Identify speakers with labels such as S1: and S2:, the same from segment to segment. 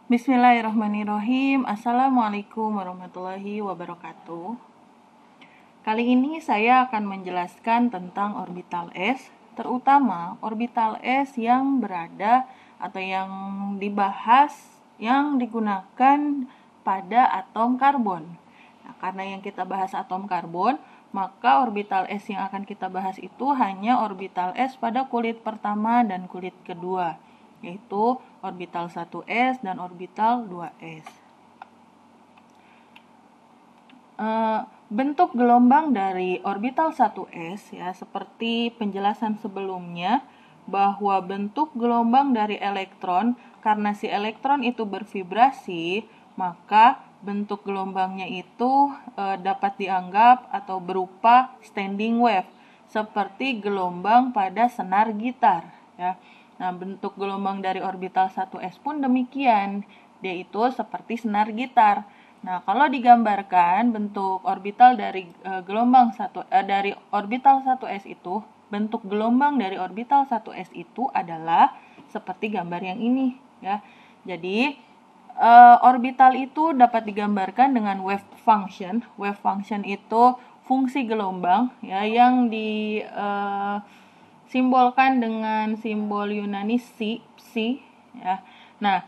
S1: Bismillahirrahmanirrahim. Assalamualaikum warahmatullahi wabarakatuh. Kali ini saya akan menjelaskan tentang orbital S, terutama orbital S yang berada atau yang dibahas yang digunakan pada atom karbon. Nah, karena yang kita bahas atom karbon, maka orbital S yang akan kita bahas itu hanya orbital S pada kulit pertama dan kulit kedua, yaitu orbital 1s dan orbital 2s. Bentuk gelombang dari orbital 1s ya, seperti penjelasan sebelumnya bahwa bentuk gelombang dari elektron, karena si elektron itu bervibrasi, maka bentuk gelombangnya itu dapat dianggap atau berupa standing wave, seperti gelombang pada senar gitar ya. Nah, bentuk gelombang dari orbital 1s pun demikian, dia itu seperti senar gitar. Nah, kalau digambarkan bentuk orbital dari dari orbital 1s itu, bentuk gelombang dari orbital 1s itu adalah seperti gambar yang ini ya. Jadi orbital itu dapat digambarkan dengan wave function. Wave function itu fungsi gelombang ya, yang simbolkan dengan simbol Yunani psi ya. Nah,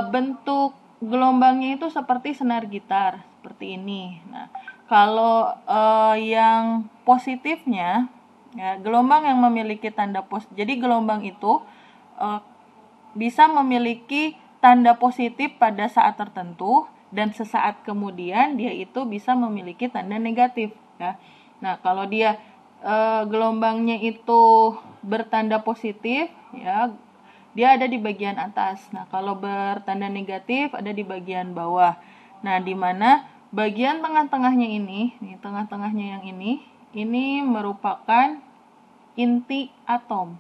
S1: bentuk gelombangnya itu seperti senar gitar, seperti ini. Nah, kalau yang positifnya ya, gelombang yang memiliki tanda positif. Jadi gelombang itu bisa memiliki tanda positif pada saat tertentu, dan sesaat kemudian dia itu bisa memiliki tanda negatif ya. Nah, kalau dia gelombangnya itu bertanda positif ya, dia ada di bagian atas. Nah, kalau bertanda negatif ada di bagian bawah. Nah, di mana bagian tengah-tengahnya ini, tengah-tengahnya yang ini merupakan inti atom.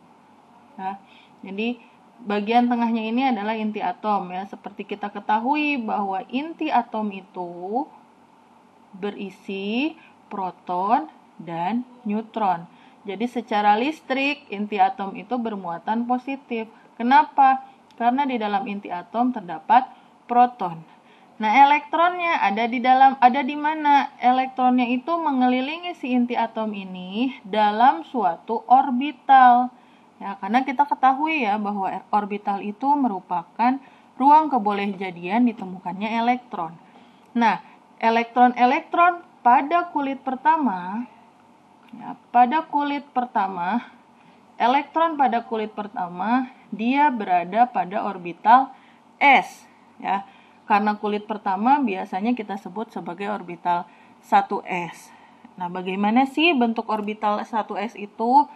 S1: Ya. Jadi bagian tengahnya ini adalah inti atom ya. Seperti kita ketahui bahwa inti atom itu berisi proton dan neutron. Jadi secara listrik inti atom itu bermuatan positif. Kenapa? Karena di dalam inti atom terdapat proton. Nah, elektronnya ada di mana? Elektronnya itu mengelilingi si inti atom ini dalam suatu orbital. Ya, karena kita ketahui ya bahwa orbital itu merupakan ruang kebolehjadian ditemukannya elektron. Nah, elektron-elektron pada kulit pertama ya, elektron pada kulit pertama dia berada pada orbital S ya. Karena kulit pertama biasanya kita sebut sebagai orbital 1s. Nah, bagaimana sih bentuk orbital 1s itu?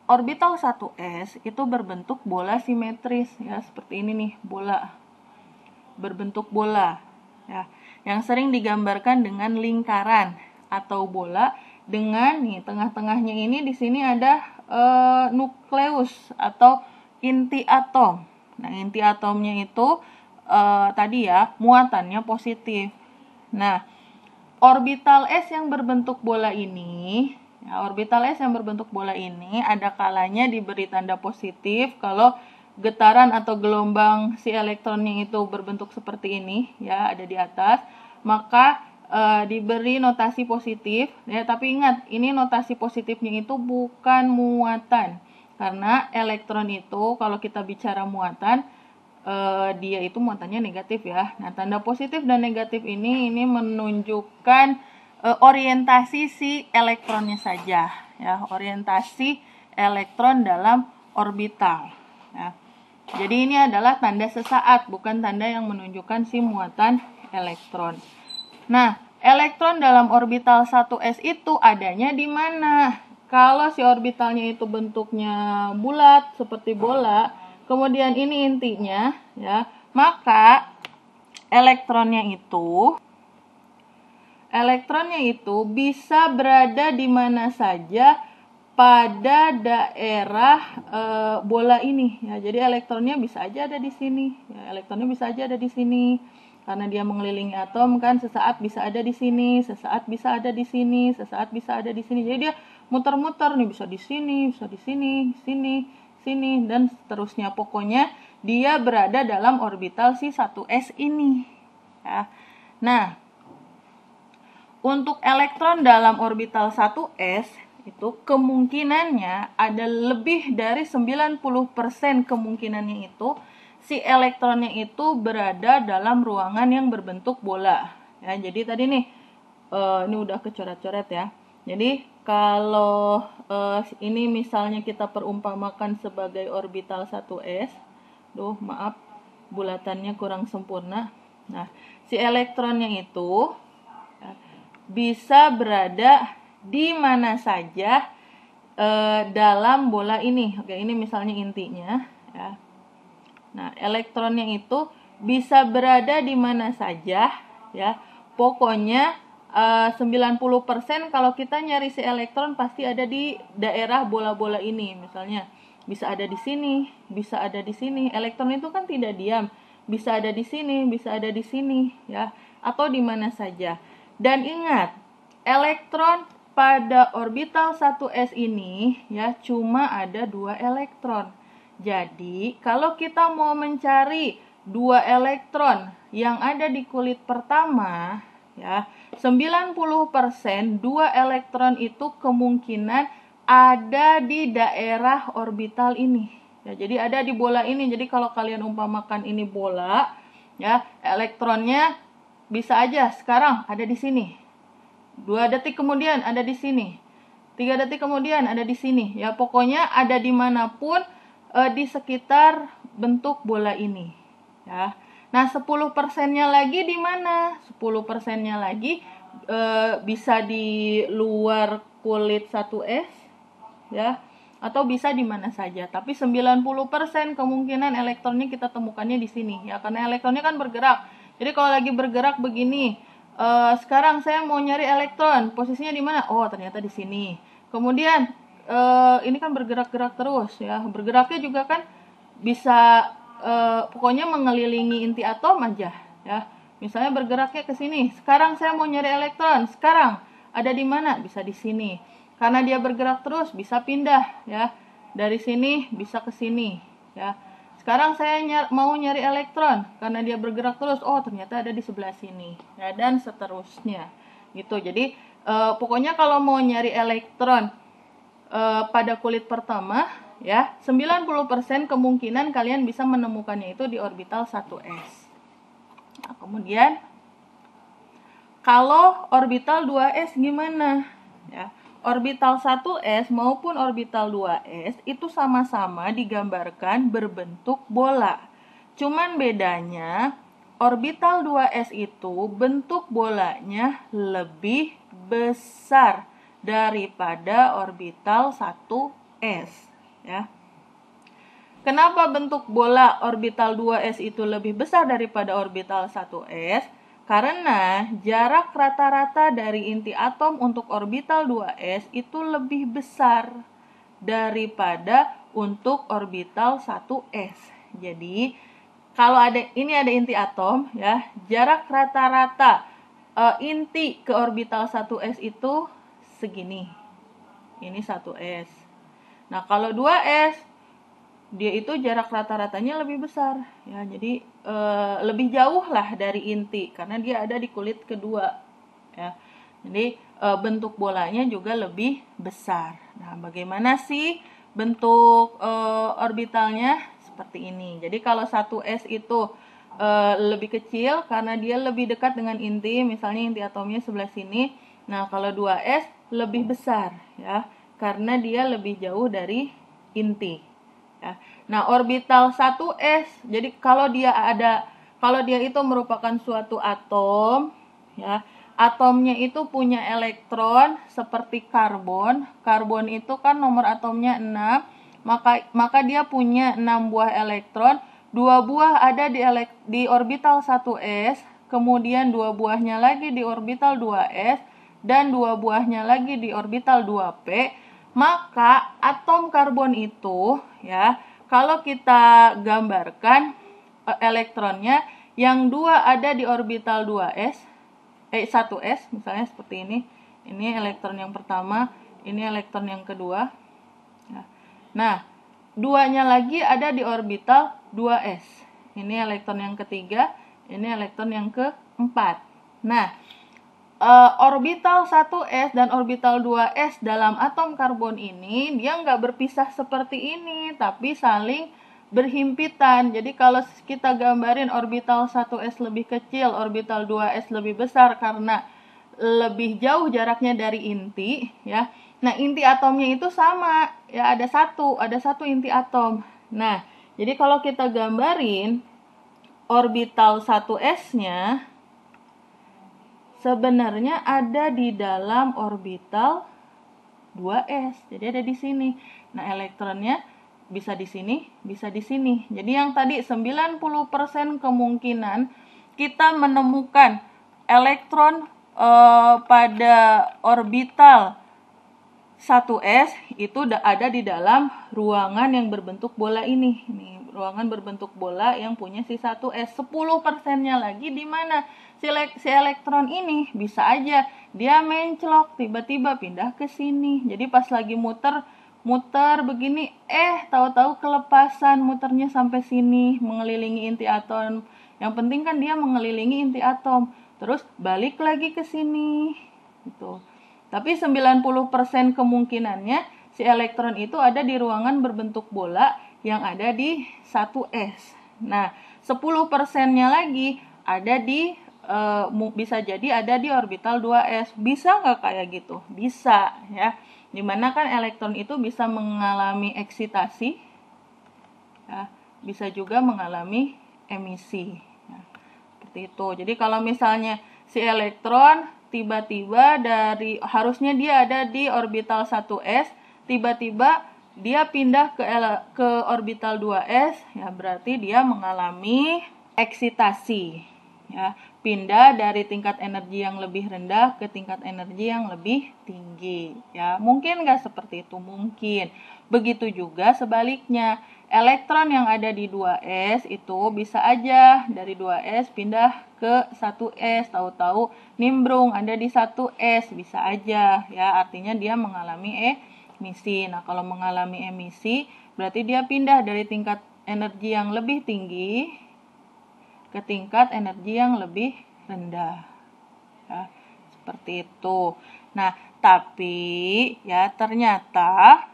S1: Orbital 1s itu berbentuk bola simetris ya, seperti ini nih, bola. Berbentuk bola ya, yang sering digambarkan dengan lingkaran atau bola dengan tengah-tengahnya ini di sini ada nukleus atau inti atom. Nah, inti atomnya itu tadi ya muatannya positif. Nah, orbital S yang berbentuk bola ini, ada kalanya diberi tanda positif kalau getaran atau gelombang si elektronnya itu berbentuk seperti ini ya, ada di atas, maka diberi notasi positif ya. Tapi ingat, ini notasi positifnya itu bukan muatan, karena elektron itu kalau kita bicara muatan, dia itu muatannya negatif ya. Nah, tanda positif dan negatif ini menunjukkan orientasi si elektronnya saja ya, orientasi elektron dalam orbital ya. Jadi ini adalah tanda sesaat, bukan tanda yang menunjukkan si muatan elektron. Nah, elektron dalam orbital 1s itu adanya di mana? Kalau si orbitalnya itu bentuknya bulat seperti bola, kemudian ini intinya ya, maka elektronnya itu bisa berada di mana saja pada daerah bola ini ya. Jadi elektronnya bisa aja ada di sini ya, karena dia mengelilingi atom kan, sesaat bisa ada di sini, sesaat bisa ada di sini, sesaat bisa ada di sini. Jadi dia muter-muter nih, bisa di sini, bisa di sini, sini, dan seterusnya. Pokoknya dia berada dalam orbital si 1s ini. Ya. Nah, untuk elektron dalam orbital 1s itu kemungkinannya ada lebih dari 90% kemungkinannya itu si elektronnya itu berada dalam ruangan yang berbentuk bola. Ya, jadi tadi nih ini udah kecoret-coret ya. Jadi kalau ini misalnya kita perumpamakan sebagai orbital 1s. Maaf, bulatannya kurang sempurna. Nah, si elektronnya itu bisa berada di mana saja dalam bola ini. Oke, ini misalnya intinya ya. Nah, elektronnya itu bisa berada di mana saja ya. Pokoknya 90% kalau kita nyari si elektron pasti ada di daerah bola-bola ini. Misalnya bisa ada di sini, bisa ada di sini. Elektron itu kan tidak diam. Bisa ada di sini, bisa ada di sini ya, atau di mana saja. Dan ingat, elektron pada orbital 1s ini ya cuma ada 2 elektron. Jadi, kalau kita mau mencari 2 elektron yang ada di kulit pertama, ya, 90% 2 elektron itu kemungkinan ada di daerah orbital ini. Ya, jadi ada di bola ini. Jadi kalau kalian umpamakan ini bola, ya, elektronnya bisa aja sekarang ada di sini. 2 detik kemudian ada di sini. 3 detik kemudian ada di sini. Ya, pokoknya ada dimanapun di sekitar bentuk bola ini. Ya. Nah, 10%-nya lagi di mana? 10%-nya lagi bisa di luar kulit 1s ya, atau bisa di mana saja. Tapi 90% kemungkinan elektronnya kita temukannya di sini ya, karena elektronnya kan bergerak. Jadi kalau lagi bergerak begini, sekarang saya mau nyari elektron, posisinya di mana? Oh, ternyata di sini. Kemudian ini kan bergerak-gerak terus ya. Bergeraknya juga kan bisa pokoknya mengelilingi inti atom aja ya. Misalnya bergeraknya ke sini. Sekarang saya mau nyari elektron. Sekarang ada di mana? Bisa di sini. Karena dia bergerak terus bisa pindah ya. Dari sini bisa ke sini ya. Sekarang saya mau nyari elektron karena dia bergerak terus. Oh, ternyata ada di sebelah sini ya, dan seterusnya. Gitu. Jadi pokoknya kalau mau nyari elektron pada kulit pertama ya, 90% kemungkinan kalian bisa menemukannya itu di orbital 1s. Nah, kemudian kalau orbital 2s gimana? Ya, orbital 1s maupun orbital 2s itu sama-sama digambarkan berbentuk bola. Cuman bedanya orbital 2s itu bentuk bolanya lebih besar daripada orbital 1s ya. Kenapa bentuk bola orbital 2s itu lebih besar daripada orbital 1s? Karena jarak rata-rata dari inti atom untuk orbital 2s itu lebih besar daripada untuk orbital 1s. Jadi, kalau ada inti atom ya, jarak rata-rata inti ke orbital 1s itu segini. Ini 1s. Nah, kalau 2s dia itu jarak rata-ratanya lebih besar ya. Jadi lebih jauh lah dari inti karena dia ada di kulit kedua ya. Jadi bentuk bolanya juga lebih besar. Nah, bagaimana sih bentuk orbitalnya? Seperti ini. Jadi kalau 1s itu lebih kecil karena dia lebih dekat dengan inti, misalnya inti atomnya sebelah sini. Nah, kalau 2s lebih besar ya, karena dia lebih jauh dari inti. Ya. Nah, orbital 1s, jadi kalau dia itu merupakan suatu atom, ya, atomnya itu punya elektron seperti karbon. Karbon itu kan nomor atomnya 6, maka dia punya 6 buah elektron. 2 buah ada di orbital 1s, kemudian 2 buahnya lagi di orbital 2s, dan 2 buahnya lagi di orbital 2p. Maka atom karbon itu ya, kalau kita gambarkan elektronnya, yang 2 ada di orbital 1s misalnya seperti ini. Ini elektron yang pertama, ini elektron yang kedua. Nah, 2-nya lagi ada di orbital 2s. Ini elektron yang ketiga, ini elektron yang keempat. Nah, orbital 1s dan orbital 2s dalam atom karbon ini dia nggak berpisah seperti ini, tapi saling berhimpitan. Jadi kalau kita gambarin orbital 1s lebih kecil, orbital 2s lebih besar karena lebih jauh jaraknya dari inti, ya. Nah, inti atomnya itu sama, ya, ada satu inti atom. Nah, jadi kalau kita gambarin orbital 1s-nya sebenarnya ada di dalam orbital 2s. Jadi ada di sini. Nah, elektronnya bisa di sini, bisa di sini. Jadi yang tadi 90% kemungkinan kita menemukan elektron pada orbital 1s itu ada di dalam ruangan yang berbentuk bola ini. Nih, ruangan berbentuk bola yang punya si 1s. 10%-nya lagi di mana? Si elektron ini bisa aja dia menclok, tiba-tiba pindah ke sini. Jadi pas lagi muter begini, tahu-tahu kelepasan, muternya sampai sini, mengelilingi inti atom. Yang penting kan dia mengelilingi inti atom, terus balik lagi ke sini. Gitu. Tapi 90% kemungkinannya si elektron itu ada di ruangan berbentuk bola yang ada di 1s. Nah, 10%-nya lagi ada di bisa jadi ada di orbital 2s. Bisa nggak kayak gitu? Bisa, ya. Dimana kan elektron itu bisa mengalami eksitasi, ya, bisa juga mengalami emisi, ya, seperti itu. Jadi kalau misalnya si elektron tiba-tiba harusnya dia ada di orbital 1s, tiba-tiba dia pindah ke orbital 2s, ya berarti dia mengalami eksitasi, ya, pindah dari tingkat energi yang lebih rendah ke tingkat energi yang lebih tinggi, ya. Mungkin nggak seperti itu? Mungkin. Begitu juga sebaliknya, elektron yang ada di 2s itu bisa aja dari 2s pindah ke 1s, tahu-tahu nimbrung ada di 1s, bisa aja, ya. Artinya dia mengalami emisi. Nah, kalau mengalami emisi berarti dia pindah dari tingkat energi yang lebih tinggi ke tingkat energi yang lebih rendah, ya, seperti itu. Nah, tapi ya ternyata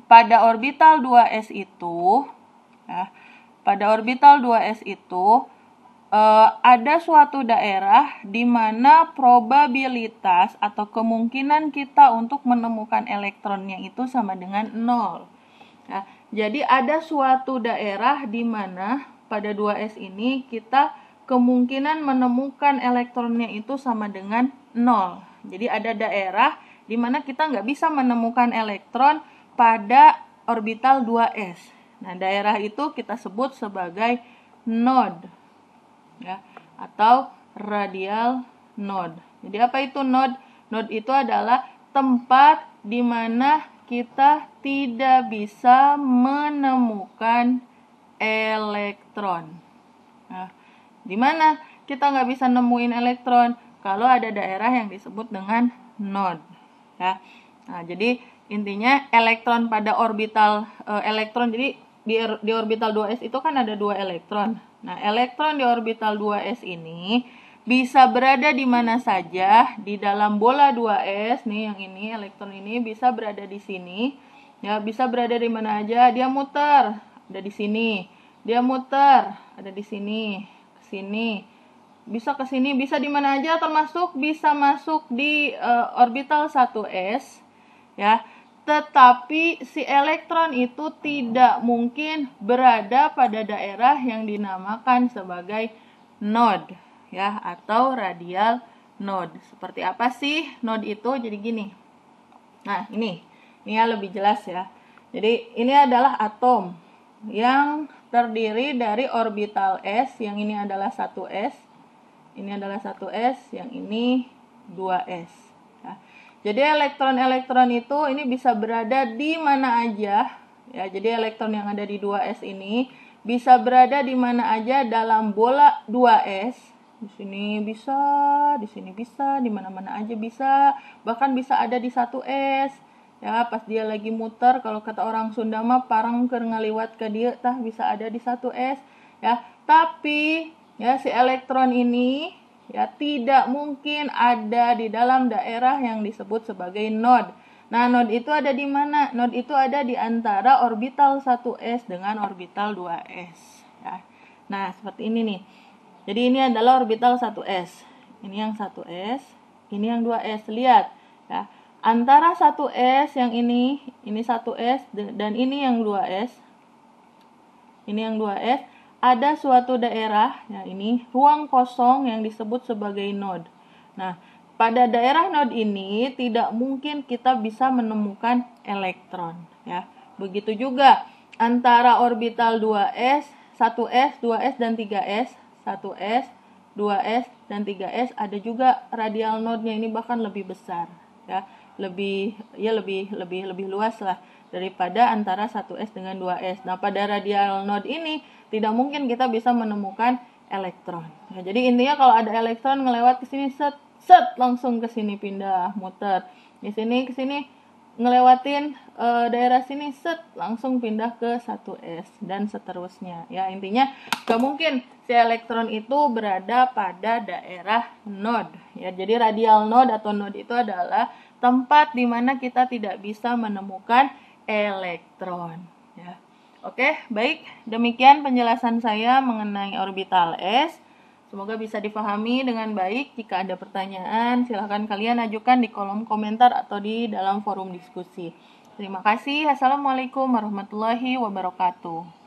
S1: pada orbital 2s itu, ya, pada orbital 2s itu ada suatu daerah di mana probabilitas atau kemungkinan kita untuk menemukan elektronnya itu sama dengan 0. Ya, jadi ada suatu daerah di mana pada 2s ini kita kemungkinan menemukan elektronnya itu sama dengan 0. Jadi ada daerah di mana kita nggak bisa menemukan elektron pada orbital 2s. Nah, daerah itu kita sebut sebagai node, ya, atau radial node. Jadi apa itu node? Node itu adalah tempat di mana kita tidak bisa menemukan elektron. Nah, di mana kita nggak bisa nemuin elektron? Kalau ada daerah yang disebut dengan node, ya. Nah, jadi intinya elektron pada orbital elektron, jadi di orbital 2s itu kan ada 2 elektron. Nah, elektron di orbital 2s ini bisa berada di mana saja di dalam bola 2s nih, yang ini elektron ini bisa berada di sini, ya, bisa berada di mana aja. Dia muter, ada di sini. Dia muter, ada di sini, ke sini. Bisa ke sini, bisa di mana aja, termasuk bisa masuk di orbital 1s, ya. Tetapi si elektron itu tidak mungkin berada pada daerah yang dinamakan sebagai node, ya, atau radial node. Seperti apa sih node itu? Jadi gini. Nah, ini ya lebih jelas, ya. Jadi ini adalah atom yang terdiri dari orbital s, yang ini adalah 1s, ini adalah 1s, yang ini 2s. Ya. Jadi elektron-elektron itu ini bisa berada di mana aja, ya. Jadi elektron yang ada di 2s ini bisa berada di mana aja dalam bola 2s. Di sini bisa, di sini bisa, di mana-mana aja bisa, bahkan bisa ada di 1s, Ya, pas dia lagi muter, kalau kata orang Sunda mah parang keur ngaliwat ke dia tah bisa ada di 1s ya. Tapi ya si elektron ini ya tidak mungkin ada di dalam daerah yang disebut sebagai node. Nah, node itu ada di mana? Node itu ada di antara orbital 1s dengan orbital 2s ya. Nah, seperti ini nih. Jadi ini adalah orbital 1s. Ini yang 1s, ini yang 2s. Lihat ya. Antara 1s yang ini 1s dan ini yang 2s. Ini yang 2s, ada suatu daerah, ya ini ruang kosong yang disebut sebagai node. Nah, pada daerah node ini tidak mungkin kita bisa menemukan elektron, ya. Begitu juga antara orbital 2s, 1s, 2s dan 3s, 1s, 2s dan 3s ada juga radial node-nya, ini bahkan lebih besar, ya. Lebih luas lah daripada antara 1s dengan 2s. Nah, pada radial node ini tidak mungkin kita bisa menemukan elektron. Ya, jadi intinya kalau ada elektron ngelewat ke sini set langsung ke sini pindah muter. Di sini ke sini ngelewatin daerah sini set langsung pindah ke 1s dan seterusnya. Ya, intinya gak mungkin si elektron itu berada pada daerah node. Ya, jadi radial node atau node itu adalah tempat di mana kita tidak bisa menemukan elektron. Ya. Oke, baik. Demikian penjelasan saya mengenai orbital S. Semoga bisa dipahami dengan baik. Jika ada pertanyaan, silakan kalian ajukan di kolom komentar atau di dalam forum diskusi. Terima kasih. Assalamualaikum warahmatullahi wabarakatuh.